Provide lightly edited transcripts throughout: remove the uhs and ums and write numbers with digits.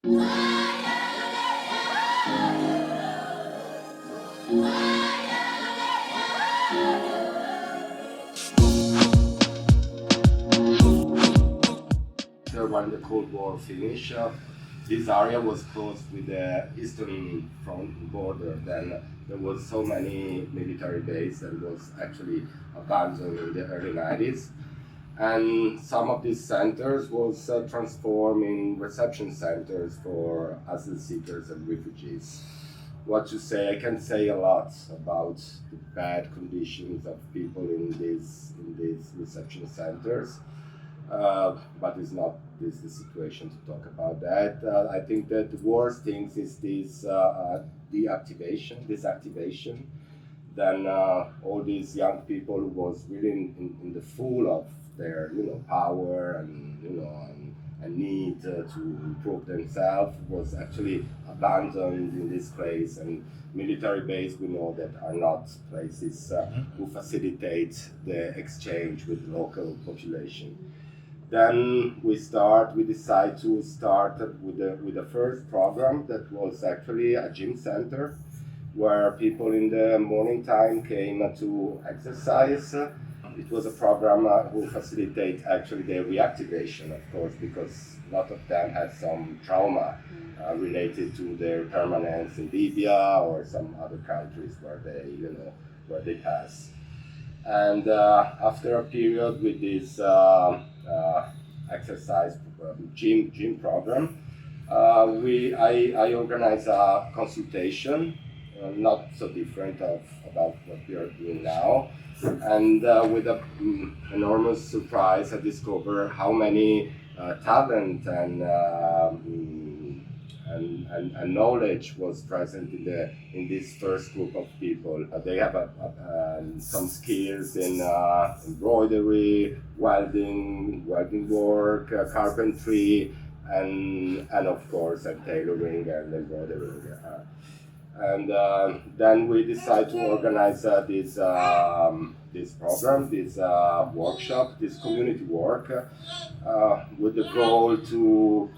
When the Cold War finished, this area was closed with the eastern front border. Then there was so many military bases that was actually abandoned in the early 90s. And some of these centers was transformed in reception centers for asylum seekers and refugees. What to say? I can say a lot about the bad conditions of people in these reception centers. But it's not this the situation to talk about that. I think that the worst things is this desactivation. Then all these young people who was really in the full of their power and and need to improve themselves was actually abandoned in this place. And military base we know that are not places who facilitate the exchange with local population. Then we decide to start with the first program that was actually a gym center where people in the morning time came to exercise. It was a program who facilitate actually their reactivation, of course, because a lot of them had some trauma related to their permanence in Libya or some other countries where they pass. And after a period with this exercise gym program, I organized a consultation, not so different about what we are doing now. And with an enormous surprise, I discovered how many talent and knowledge was present in this first group of people. They have some skills in embroidery, welding work, carpentry, and of course tailoring and embroidery. And then we decided to organize this program, this workshop, this community work, with the goal to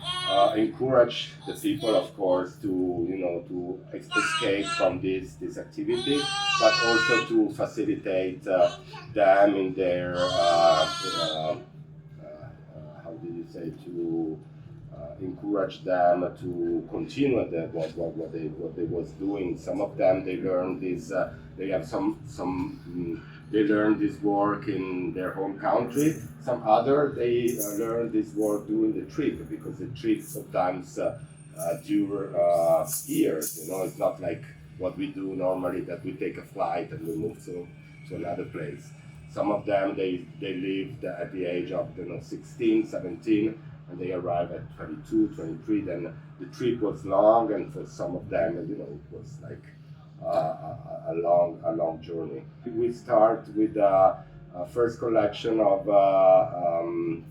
encourage the people, of course, to escape from this activity, but also to facilitate them in their how do you say, to encourage them to continue what they was doing. Some of them they learned this. They have they learn this work in their home country. Some other they learn this work during the trip, because the trip sometimes dure years. It's not like what we do normally, that we take a flight and we move to another place. Some of them they lived at the age of 16, 17, and they arrive at 22, 23. Then the trip was long, and for some of them, it was like a long journey. We start with a first collection of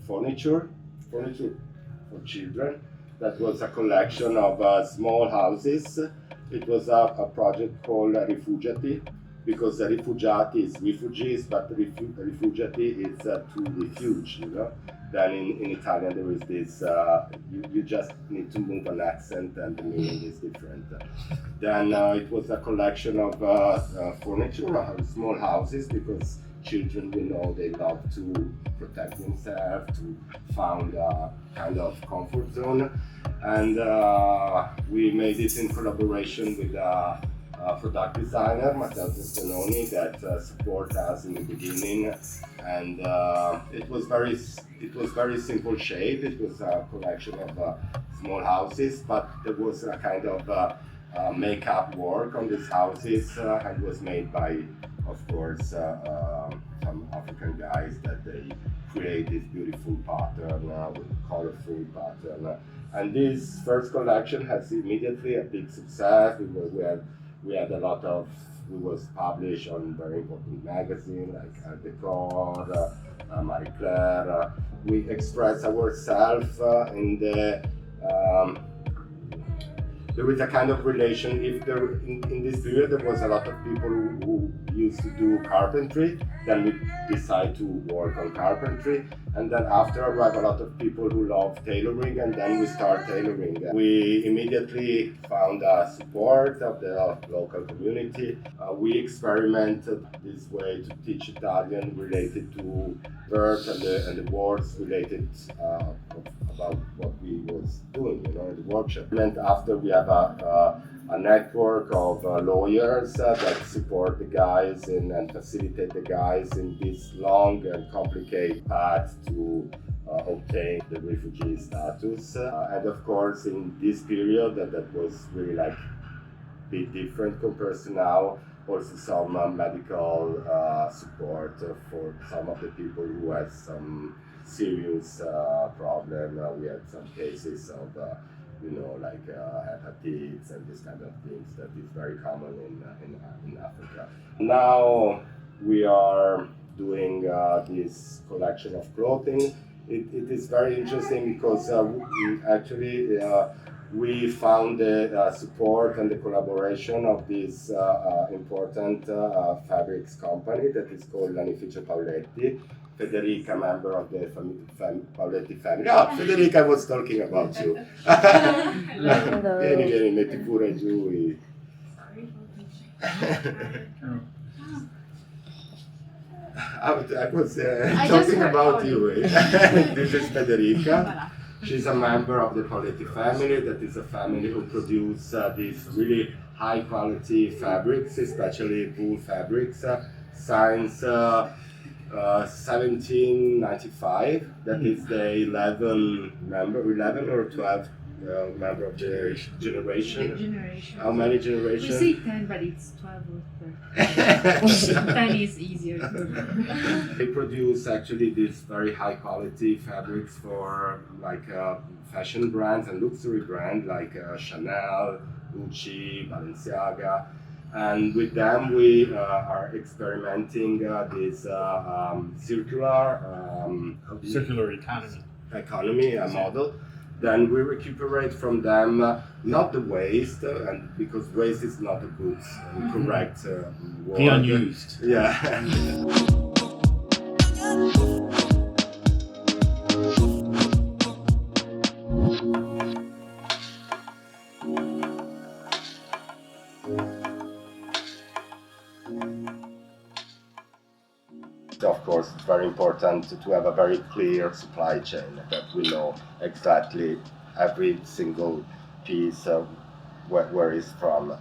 furniture for children. That was a collection of small houses. It was a project called Refugee, because the rifugiati is refugees, but rifugiati is to refuge, Then in Italian there is this, you just need to move an accent and the meaning is different. Then it was a collection of furniture, small houses, because children, they love to protect themselves, to find a kind of comfort zone. And we made it in collaboration with product designer, Matteo Testononi, that supported us in the beginning. And it was very simple shape. It was a collection of small houses, but there was a kind of makeup work on these houses, and was made by, of course, some African guys, that they create this beautiful pattern with colorful pattern. And this first collection has immediately a big success. We had a lot of, we was published on very important magazines like Art Decor, Marie Claire. We express ourselves in there is a kind of relation. If there in this period there was a lot of people who used to do carpentry, then we decide to work on carpentry, and then after arrive a lot of people who love tailoring, and then we start tailoring. We immediately found support of the local community. We experimented this way to teach Italian related to verbs and the words related about what we was doing, in the workshop. And after we have a network of lawyers that support the guys and facilitate the guys in this long and complicated path to obtain the refugee status. And of course, in this period, that was really like a bit different compared to now. Also some medical support for some of the people who had some serious problem. We had some cases of like hepatitis and this kind of things that is very common in Africa. Now we are doing this collection of clothing. It is very interesting because we found the support and the collaboration of this important fabrics company that is called Lanificio Paoletti. Federica, member of the Paoletti family. Ah, Federica, I was talking about you. Vieni, metti pure giù. I was talking about you. This is Federica. She's a member of the Paoletti family. That is a family who produce these really high quality fabrics, especially wool fabrics, since 1795. That is the 11 or 12 member of the generation. How many generations? We say 10, but it's 12 or 13. 10 is easier. They produce actually these very high quality fabrics for like fashion brands and luxury brands like Chanel, Gucci, Balenciaga. And with them we are experimenting this circular economy model. Then we recuperate from them not the waste, and because waste is not a good correct word. The unused. Yeah. Of course, it's very important to have a very clear supply chain, that we know exactly every single piece where it's from.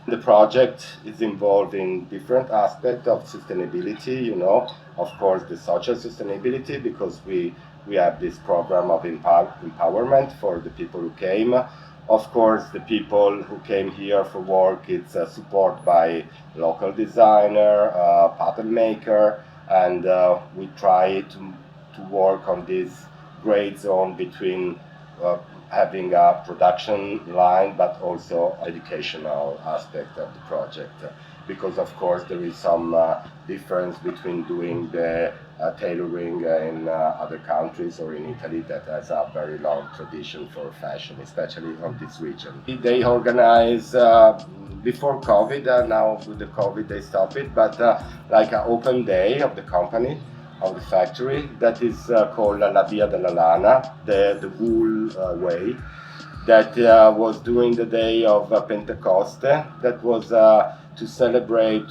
The project is involved in different aspects of sustainability, of course the social sustainability, because we have this program of empowerment for the people who came. Of course, the people who came here for work, it's support by local designer, pattern maker, and we try to work on this gray zone between having a production line but also educational aspect of the project, because of course there is some difference between doing the tailoring in other countries or in Italy that has a very long tradition for fashion, especially on this region. They organize before COVID, now with the COVID they stopped it, but like an open day of the company, of the factory, that is called La Via della Lana, the wool way, that was during the day of Pentecoste. That was to celebrate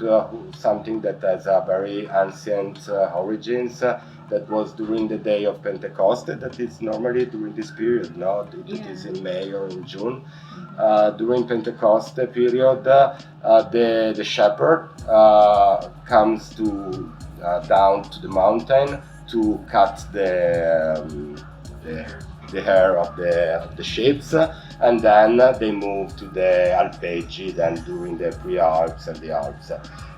something that has a very ancient origins. That was during the day of Pentecoste, that is normally during this period, no? It is in May or in June. During Pentecoste period, the shepherd comes down to the mountain to cut the hair of the sheep, and then they move to the Alpeggi, then during the pre-Alps and the Alps.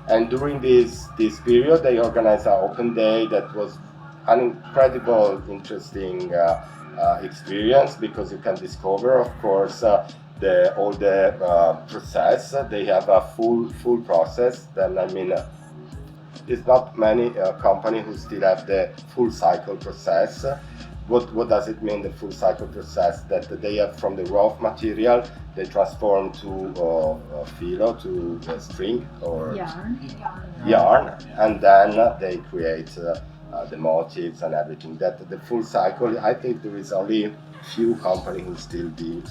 And during this period, they organized an open day that was an incredible, interesting experience, because you can discover, of course, all the process. They have a full process. Then there's not many companies who still have the full cycle process. what does it mean, the full cycle process? That they have from the raw material, they transform to filo, to string or yarn, and then they create the motifs and everything. That the full cycle, I think there is only few companies who still do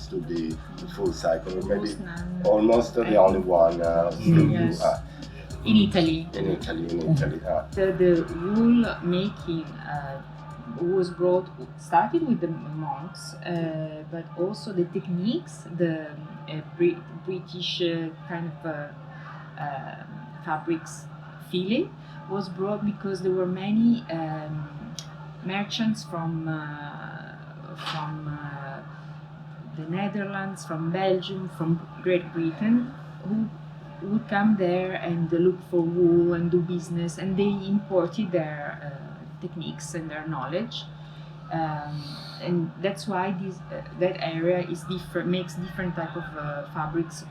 the full cycle, or maybe almost the only one still Yes. do. In Italy. In Italy. The wool making was started with the monks, but also the techniques, the British kind of fabrics feeling was brought because there were many merchants from the Netherlands, from Belgium, from Great Britain, who would come there and look for wool and do business, and they imported their techniques and their knowledge, and that's why that area is different, makes different type of fabrics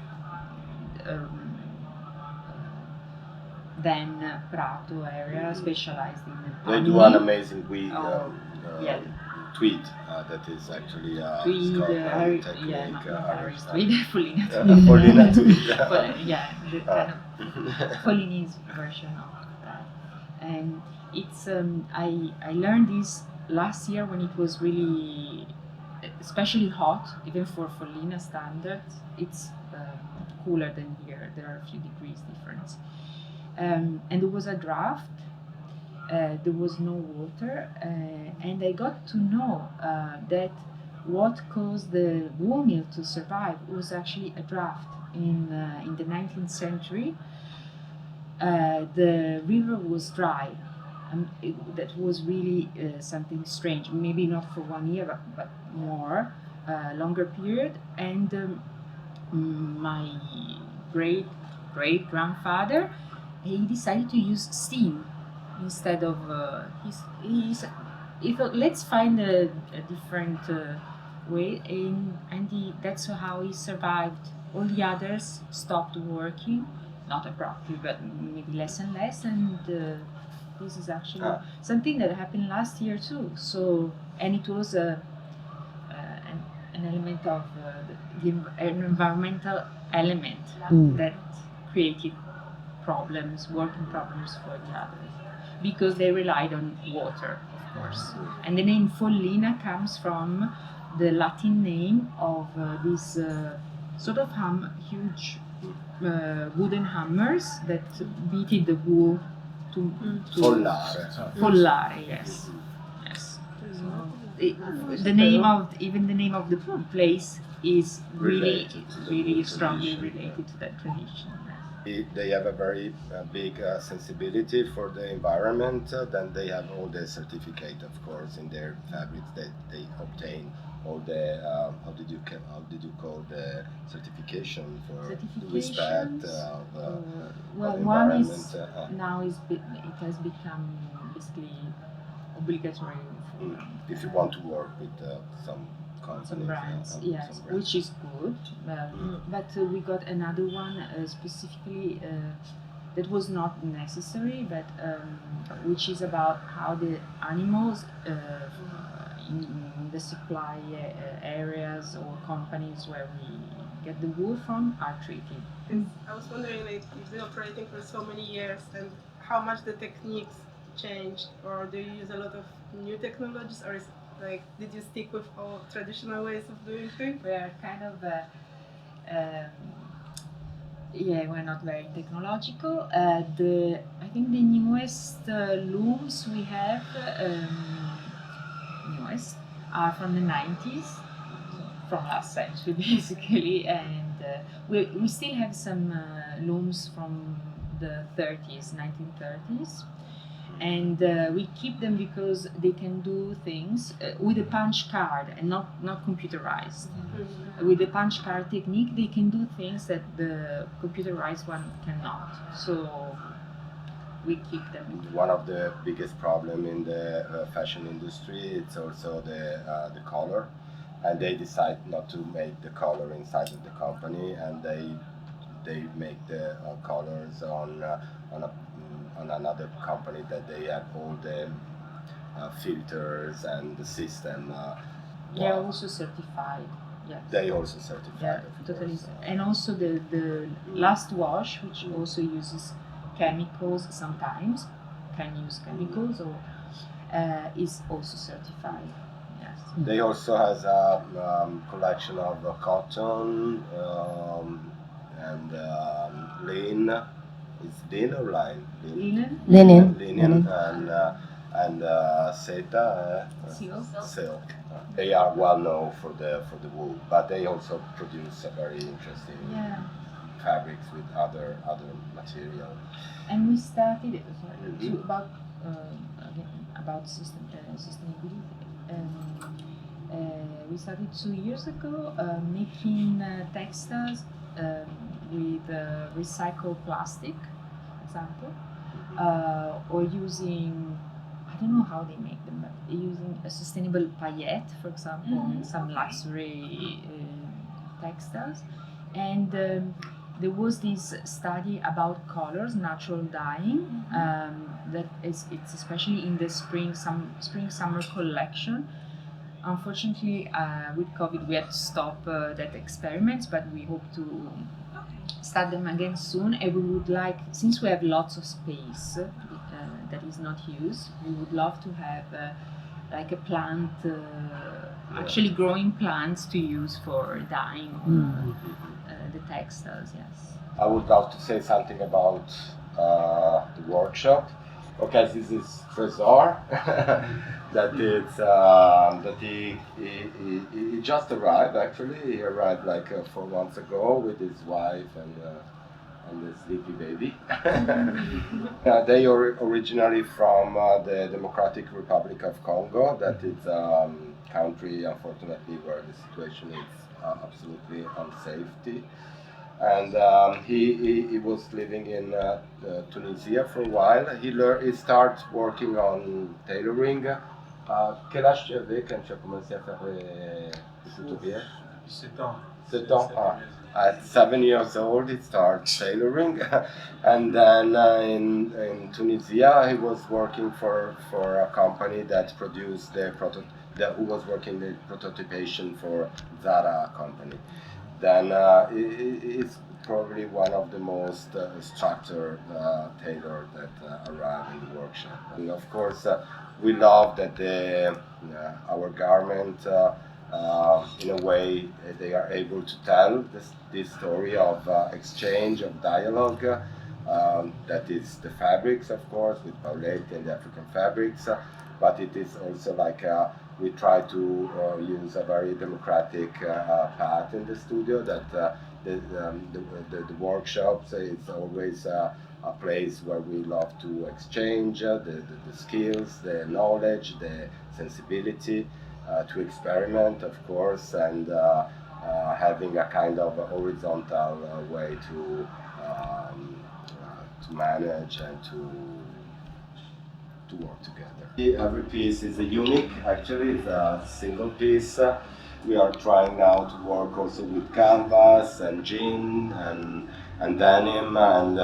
than Prato area, specialized in They do an amazing tweed. Yeah. Tweed that is actually tweed, Scotland technique. yeah, not Irish tweed, Follina Follina tweed. Yeah, the kind of Follinese version of that. And it's I learned this last year when it was really especially hot, even for Follina standards. It's cooler than here. There are a few degrees difference. And there was a draft. There was no water, and I got to know that what caused the wool mill to survive was actually a drought in the 19th century. The river was dry. That was really something strange. Maybe not for 1 year, but more, longer period. And my great grandfather, he decided to use steam instead of he thought, let's find a different way, and that's how he survived. All the others stopped working, not abruptly, but maybe less and less, and this is actually something that happened last year too. So, and it was an element of an environmental element that created working problems for the others, because they relied on water, of course. And the name Follina comes from the Latin name of these sort of huge wooden hammers that beat the wool to Follare, yes. So the name of the place is really strongly related to that tradition. They have a very big sensibility for the environment. Then they have all the certificate, of course, in their fabrics that they obtain. All the how did you call the certification for respect of well, of one environment? is now it has become basically obligatory if you want to work with some brands, yes, which is good. But we got another one specifically that was not necessary, but which is about how the animals in the supply areas or companies where we get the wool from are treated. I was wondering, like, you've been operating for so many years, and how much the techniques changed, or do you use a lot of new technologies, or is like, did you stick with all traditional ways of doing things? We are kind of, we're not very technological. I think the newest looms we have, are from the 90s, from last century basically, and we still have some looms from the 1930s. And we keep them because they can do things with a punch card and not computerized. With the punch card technique, they can do things that the computerized one cannot. So we keep them. One of the biggest problem in the fashion industry, it's also the color, and they decide not to make the color inside of the company, and they make the colors on another company that they have all the filters and the system. They are also certified. Yes. They also certified. Yeah, of totally. course. And also the last wash, which also uses chemicals sometimes, can use chemicals or is also certified. Yes. They also has a collection of cotton and linen. It's linen or line? Linen. Linen and seta. Silk. They are well known for the wool, but they also produce a very interesting fabrics with other material. And we started Mm-hmm. about sustainability. We started 2 years ago making textiles with recycled plastic, example, or using, I don't know how they make them, but using a sustainable paillette, for example, in some luxury textiles. And there was this study about colors, natural dyeing, that it's especially in the spring summer collection. Unfortunately, with COVID, we had to stop that experiment, but we hope to start them again soon. And we would like, since we have lots of space that is not used, we would love to have like a plant, actually growing plants to use for dyeing the textiles. Yes. I would love to say something about the workshop. Okay, this is Trésor. That he just arrived. Actually, he arrived like 4 months ago with his wife and the sleepy baby. They are originally from the Democratic Republic of Congo. That is a country, unfortunately, where the situation is absolutely unsafe. And he was living in Tunisia for a while. He started working on tailoring. Quel âge tu avais quand tu as commencé à faire les couturiers? 7 ans. 7 ans. At 7 years old, he started tailoring, and then in Tunisia, he was working for a company that produced who was working the prototypation for Zara company. Then it's probably one of the most structured tailor that arrive in the workshop. And of course, we love that our garment, in a way, they are able to tell this story of exchange, of dialogue. That is the fabrics, of course, with Paoletti and the African fabrics, but it is also like we try to use a very democratic path in the studio. That the workshops is always a place where we love to exchange the skills, the knowledge, the sensibility, to experiment, of course, and having a kind of a horizontal way to manage and to work together. Every piece is a unique, actually, it's a single piece. We are trying now to work also with canvas and jean and denim, and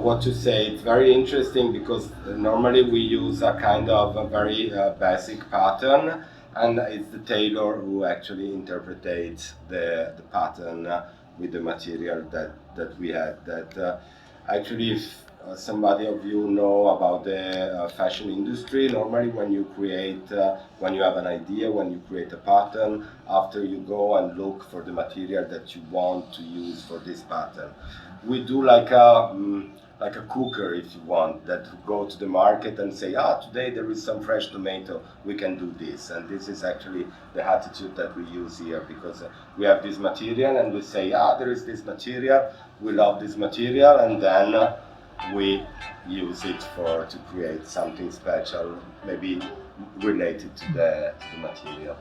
what to say, it's very interesting because normally we use a kind of a very basic pattern, and it's the tailor who actually interprets the pattern with the material that we had. That actually, if somebody of you know about the fashion industry, normally when you create, when you have an idea, when you create a pattern, after you go and look for the material that you want to use for this pattern. We do like a cooker, if you want, that go to the market and say, today there is some fresh tomato, we can do this. And this is actually the attitude that we use here, because we have this material and we say, there is this material, we love this material, and then we use it to create something special, maybe related to the material.